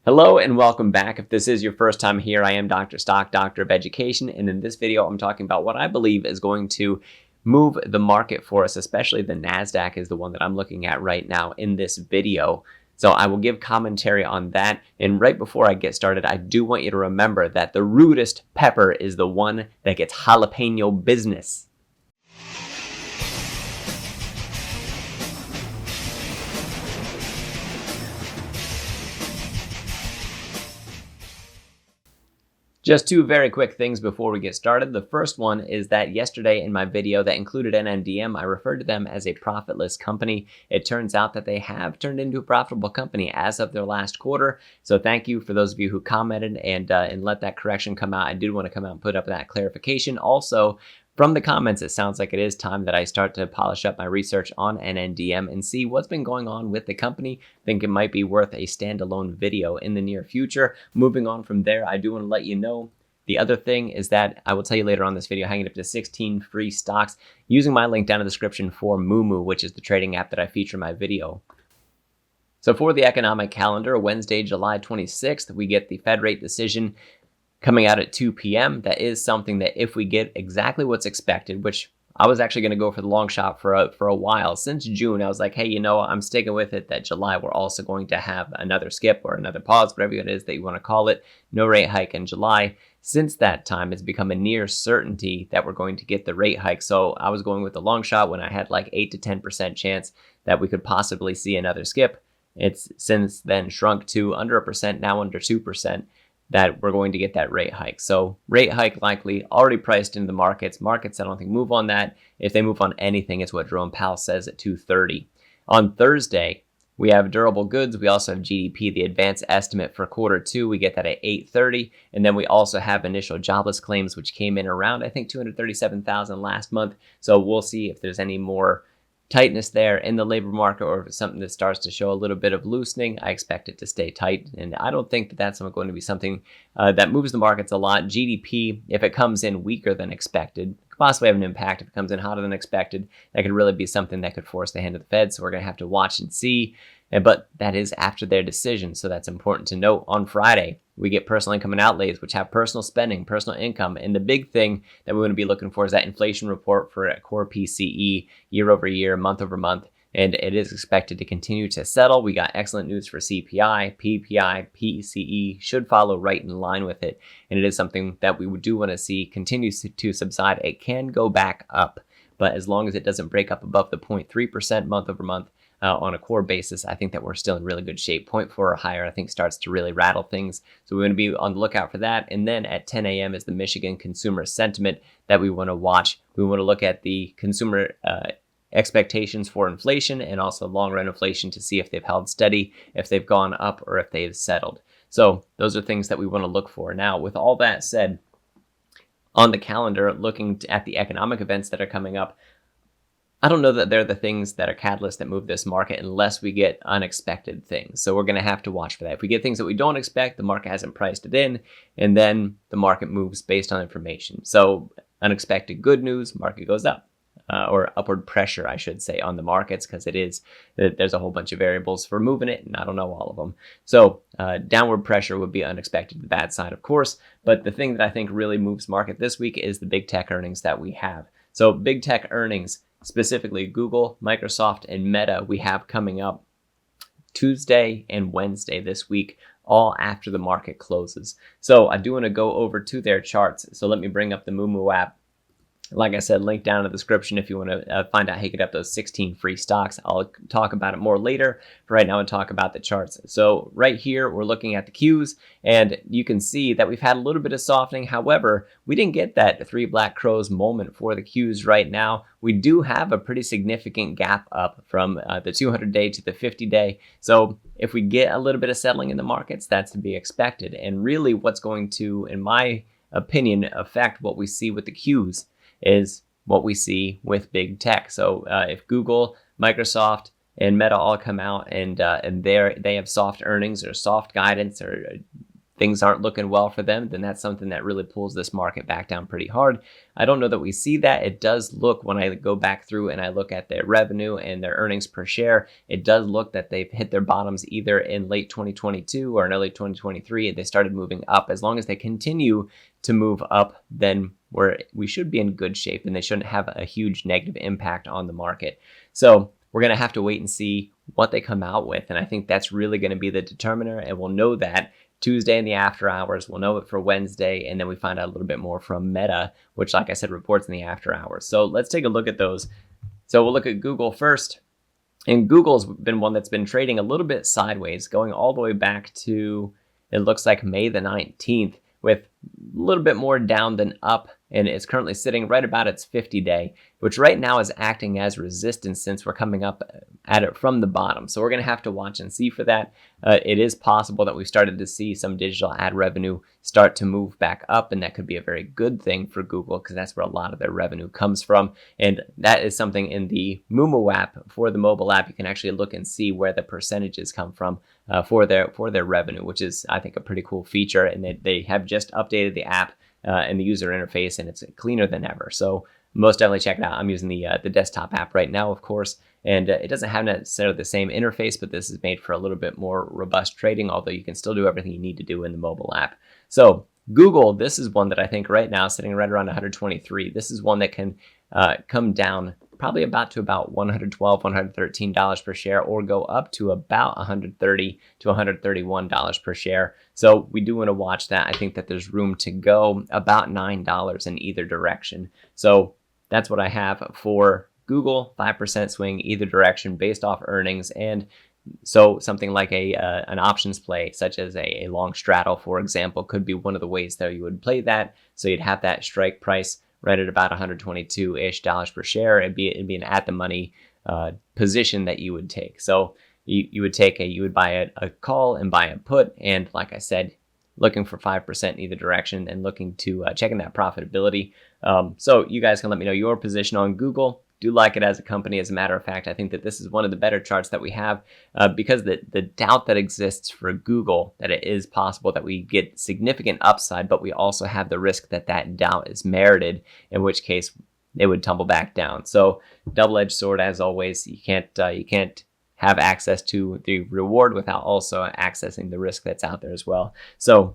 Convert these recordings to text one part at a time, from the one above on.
Hello and welcome back. If this is your first time here, I am Dr. Stock, Doctor of Education, and in this video, I'm talking about what I believe is going to move the market for us, especially the NASDAQ is the one that I'm looking at right now in this video. So I will give commentary on that. And right before I get started, I do want you to remember that the rudest pepper is the one that gets jalapeno business. Just two very quick things before we get started. The first one is that yesterday in my video that included NNDM, I referred to them as a profitless company. It turns out that they have turned into a profitable company as of their last quarter. So thank you for those of you who commented and let that correction come out. I did want to come out and put up that clarification. Also, from the comments, it sounds like it is time that I start to polish up my research on NNDM and see what's been going on with the company. I think it might be worth a standalone video in the near future. Moving on from there, I do want to let you know the other thing is that I will tell you later on this video, hanging up to 16 free stocks using my link down in the description for Moomoo, which is the trading app that I feature in my video. So for the economic calendar, Wednesday, July 26th, we get the Fed rate decision coming out at 2 p.m. That is something that if we get exactly what's expected, which I was actually going to go for the long shot for a while. Since June, I was like, hey, I'm sticking with it that July we're also going to have another skip or another pause, whatever it is that you want to call it. No rate hike in July. Since that time, it's become a near certainty that we're going to get the rate hike. So I was going with the long shot when I had like 8 to 10% chance that we could possibly see another skip. It's since then shrunk to under 1%, now under 2%. That we're going to get that rate hike. So rate hike likely already priced into the markets. Markets, I don't think move on that. If they move on anything, it's what Jerome Powell says at 2:30. On Thursday, we have durable goods. We also have GDP, the advanced estimate for quarter two. We get that at 8:30. And then we also have initial jobless claims, which came in around, I think, 237,000 last month. So we'll see if there's any more tightness there in the labor market, or if it's something that starts to show a little bit of loosening. I expect it to stay tight, and I don't think that that's going to be something that moves the markets a lot. GDP, if it comes in weaker than expected, could possibly have an impact. If it comes in hotter than expected, that could really be something that could force the hand of the Fed, so we're going to have to watch and see. But that is after their decision, so that's important to note. On Friday, we get personal income and outlays, which have personal spending, personal income. And the big thing that we're going to be looking for is that inflation report for a core PCE year over year, month over month. And it is expected to continue to settle. We got excellent news for CPI, PPI, PCE should follow right in line with it. And it is something that we do want to see continues to subside. It can go back up, but as long as it doesn't break up above the 0.3% month over month, on a core basis, I think that we're still in really good shape. 0.4 or higher, I think, starts to really rattle things. So we're going to be on the lookout for that. And then at 10 a.m. is the Michigan consumer sentiment that we want to watch. We want to look at the consumer expectations for inflation and also long-run inflation to see if they've held steady, if they've gone up, or if they've settled. So those are things that we want to look for. Now, with all that said, on the calendar, looking at the economic events that are coming up, I don't know that they're the things that are catalysts that move this market unless we get unexpected things. So we're going to have to watch for that. If we get things that we don't expect, the market hasn't priced it in, and then the market moves based on information. So unexpected good news, market goes up, or upward pressure, I should say, on the markets, because there's a whole bunch of variables for moving it, and I don't know all of them. So downward pressure would be unexpected, the bad side, of course. But the thing that I think really moves market this week is the big tech earnings that we have. So big tech earnings, specifically Google, Microsoft, and Meta, we have coming up Tuesday and Wednesday this week, all after the market closes. So I do want to go over to their charts. So let me bring up the Moomoo app. Like I said, link down in the description if you want to find out how you get up those 16 free stocks. I'll talk about it more later. For right now, I'll talk about the charts. So right here, we're looking at the Qs, and you can see that we've had a little bit of softening. However, we didn't get that three black crows moment for the Qs right now. We do have a pretty significant gap up from the 200-day to the 50-day. So if we get a little bit of settling in the markets, that's to be expected. And really what's going to, in my opinion, affect what we see with the Qs is what we see with big tech. So if Google, Microsoft, and Meta all come out and they have soft earnings or soft guidance or things aren't looking well for them, then that's something that really pulls this market back down pretty hard. I don't know that we see that. It does look, when I go back through and I look at their revenue and their earnings per share, it does look that they've hit their bottoms either in late 2022 or in early 2023. They started moving up. As long as they continue to move up, then we should be in good shape, and they shouldn't have a huge negative impact on the market. So we're going to have to wait and see what they come out with. And I think that's really going to be the determiner. And we'll know that Tuesday in the after hours. We'll know it for Wednesday. And then we find out a little bit more from Meta, which, like I said, reports in the after hours. So let's take a look at those. So we'll look at Google first. And Google's been one that's been trading a little bit sideways, going all the way back to, it looks like May the 19th, with a little bit more down than up. And it's currently sitting right about its 50-day, which right now is acting as resistance since we're coming up at it from the bottom. So we're going to have to watch and see for that. It is possible that we've started to see some digital ad revenue start to move back up, and that could be a very good thing for Google because that's where a lot of their revenue comes from. And that is something in the Moomoo app for the mobile app. You can actually look and see where the percentages come from for their revenue, which is, I think, a pretty cool feature. And they have just updated the app and the user interface, and it's cleaner than ever. So most definitely check it out. I'm using the desktop app right now, of course, and it doesn't have necessarily the same interface, but this is made for a little bit more robust trading, although you can still do everything you need to do in the mobile app. So Google, this is one that I think right now sitting right around 123. This is one that can come down probably about $112, $113 per share, or go up to about $130 to $131 per share. So we do want to watch that. I think that there's room to go about $9 in either direction. So that's what I have for Google, 5% swing either direction based off earnings. And so something like an options play, such as a long straddle, for example, could be one of the ways that you would play that. So you'd have that strike price right at about $122-ish per share. It'd be an at the money position that you would take. So you would buy a call and buy a put, and like I said, looking for 5% in either direction and looking to checking that profitability. So you guys can let me know your position on Google. Do like it as a company. As a matter of fact, I think that this is one of the better charts that we have because the doubt that exists for Google that it is possible that we get significant upside, but we also have the risk that that doubt is merited, in which case it would tumble back down. So double-edged sword, as always. You can't have access to the reward without also accessing the risk that's out there as well. So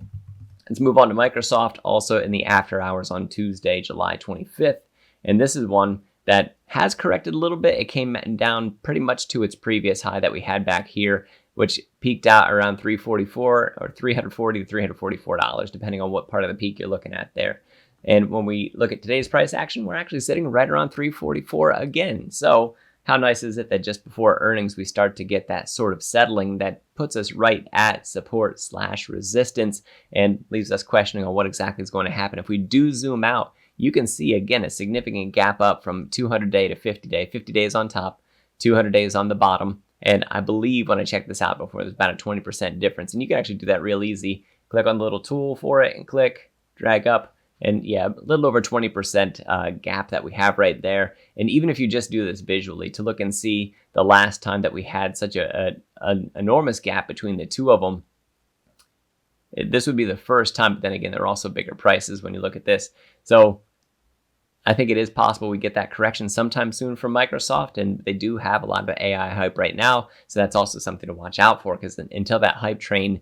let's move on to Microsoft, also in the after hours on Tuesday, July 25th. And this is one that has corrected a little bit. It came down pretty much to its previous high that we had back here, which peaked out around $344 or $340 to $344, depending on what part of the peak you're looking at there. And when we look at today's price action, we're actually sitting right around $344 again. So how nice is it that just before earnings, we start to get that sort of settling that puts us right at support/resistance and leaves us questioning on what exactly is going to happen. If we do zoom out, you can see, again, a significant gap up from 200-day to 50-day. 50 days on top, 200 days on the bottom. And I believe when I checked this out before, there's about a 20% difference. And you can actually do that real easy. Click on the little tool for it and click, drag up. And yeah, a little over 20% gap that we have right there. And even if you just do this visually to look and see the last time that we had such an enormous gap between the two of them, this would be the first time. But then again, there are also bigger prices when you look at this. So I think it is possible we get that correction sometime soon from Microsoft, and they do have a lot of AI hype right now. So that's also something to watch out for, because until that hype train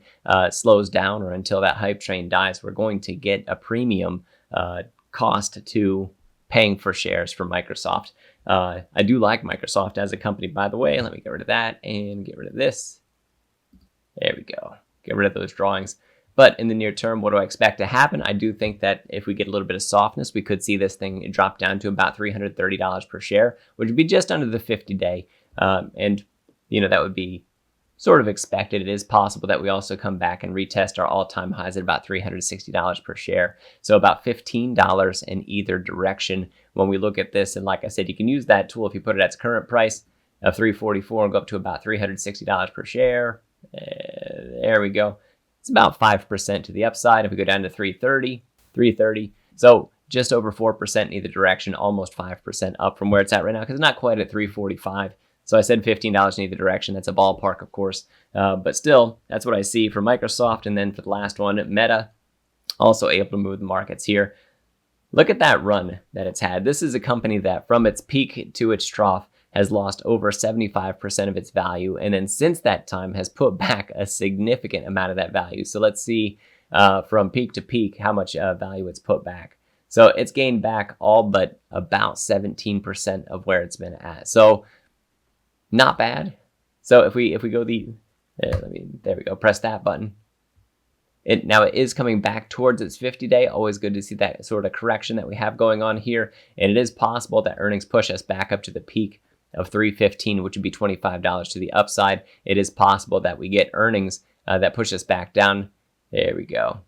slows down or until that hype train dies, we're going to get a premium cost to paying for shares for Microsoft. I do like Microsoft as a company, by the way. Let me get rid of that and get rid of this. There we go. Get rid of those drawings. But in the near term, what do I expect to happen? I do think that if we get a little bit of softness, we could see this thing drop down to about $330 per share, which would be just under the 50-day. And, that would be sort of expected. It is possible that we also come back and retest our all-time highs at about $360 per share. So about $15 in either direction when we look at this. And like I said, you can use that tool if you put it at its current price of $344 and go up to about $360 per share. There we go. It's about 5% to the upside. If we go down to 330, so just over 4% in either direction, almost 5% up from where it's at right now, because it's not quite at 345. So I said $15 in either direction. That's a ballpark, of course. But still, that's what I see for Microsoft. And then for the last one, Meta, also able to move the markets here. Look at that run that it's had. This is a company that from its peak to its trough has lost over 75% of its value. And then since that time has put back a significant amount of that value. So let's see from peak to peak how much value it's put back. So it's gained back all but about 17% of where it's been at. So not bad. So if we go there we go, press that button. Now it is coming back towards its 50-day. Always good to see that sort of correction that we have going on here. And it is possible that earnings push us back up to the peak of $315, which would be $25 to the upside. It is possible that we get earnings that push us back down. There we go.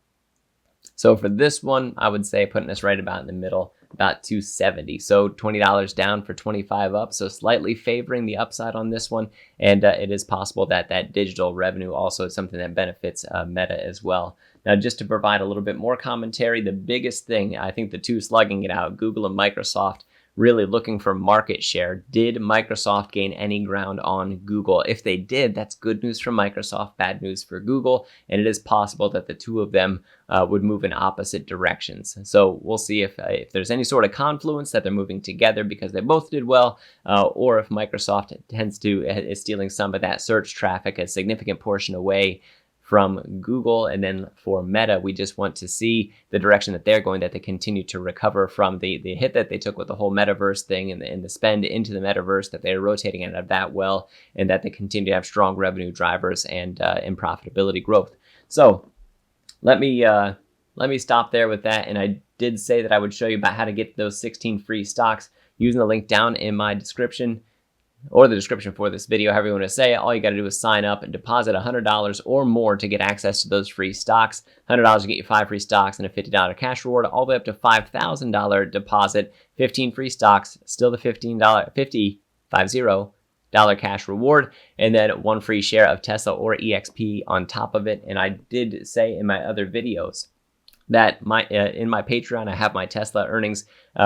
So for this one, I would say putting us right about in the middle, about 270. So $20 down for 25 up. So slightly favoring the upside on this one. And it is possible that that digital revenue also is something that benefits Meta as well. Now, just to provide a little bit more commentary, the biggest thing, I think the two slugging it out, Google and Microsoft, really looking for market share. Did Microsoft gain any ground on Google? If they did, that's good news for Microsoft, bad news for Google, and it is possible that the two of them would move in opposite directions. So we'll see if there's any sort of confluence that they're moving together because they both did well, or if Microsoft is stealing some of that search traffic, a significant portion away from Google. And then for Meta, we just want to see the direction that they're going, that they continue to recover from the hit that they took with the whole metaverse thing and the spend into the metaverse, that they're rotating out of that well, and that they continue to have strong revenue drivers and profitability growth. So let me stop there with that. And I did say that I would show you about how to get those 16 free stocks using the link down in my description, or the description for this video, however you want to say it. All you got to do is sign up and deposit $100 or more to get access to those free stocks. $100 to get you 5 free stocks and a $50 cash reward, all the way up to $5,000 deposit, 15 free stocks, still the $50 cash reward, and then 1 free share of Tesla or EXP on top of it. And I did say in my other videos that in my Patreon, I have my Tesla earnings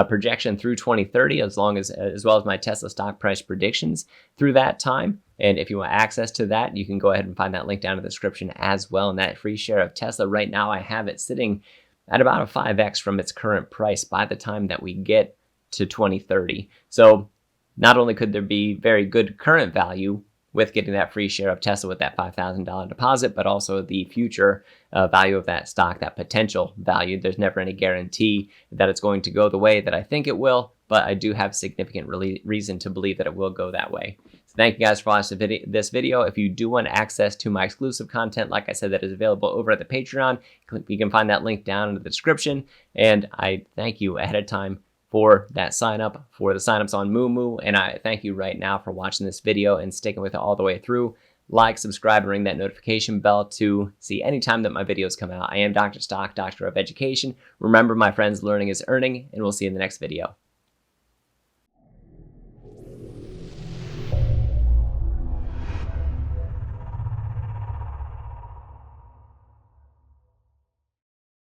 projection through 2030, as well as my Tesla stock price predictions through that time. And if you want access to that, you can go ahead and find that link down in the description as well. And that free share of Tesla, right now, I have it sitting at about a 5x from its current price by the time that we get to 2030. So not only could there be very good current value with getting that free share of Tesla with that $5,000 deposit, but also the future value of that stock, that potential value. There's never any guarantee that it's going to go the way that I think it will, but I do have significant reason to believe that it will go that way. So thank you guys for watching this video. If you do want access to my exclusive content, like I said, that is available over at the Patreon, you can find that link down in the description. And I thank you ahead of time for that sign up, for the signups on Moomoo. And I thank you right now for watching this video and sticking with it all the way through. Like, subscribe, and ring that notification bell to see any time that my videos come out. I am Dr. Stock, Doctor of Education. Remember, my friends, learning is earning, and we'll see you in the next video.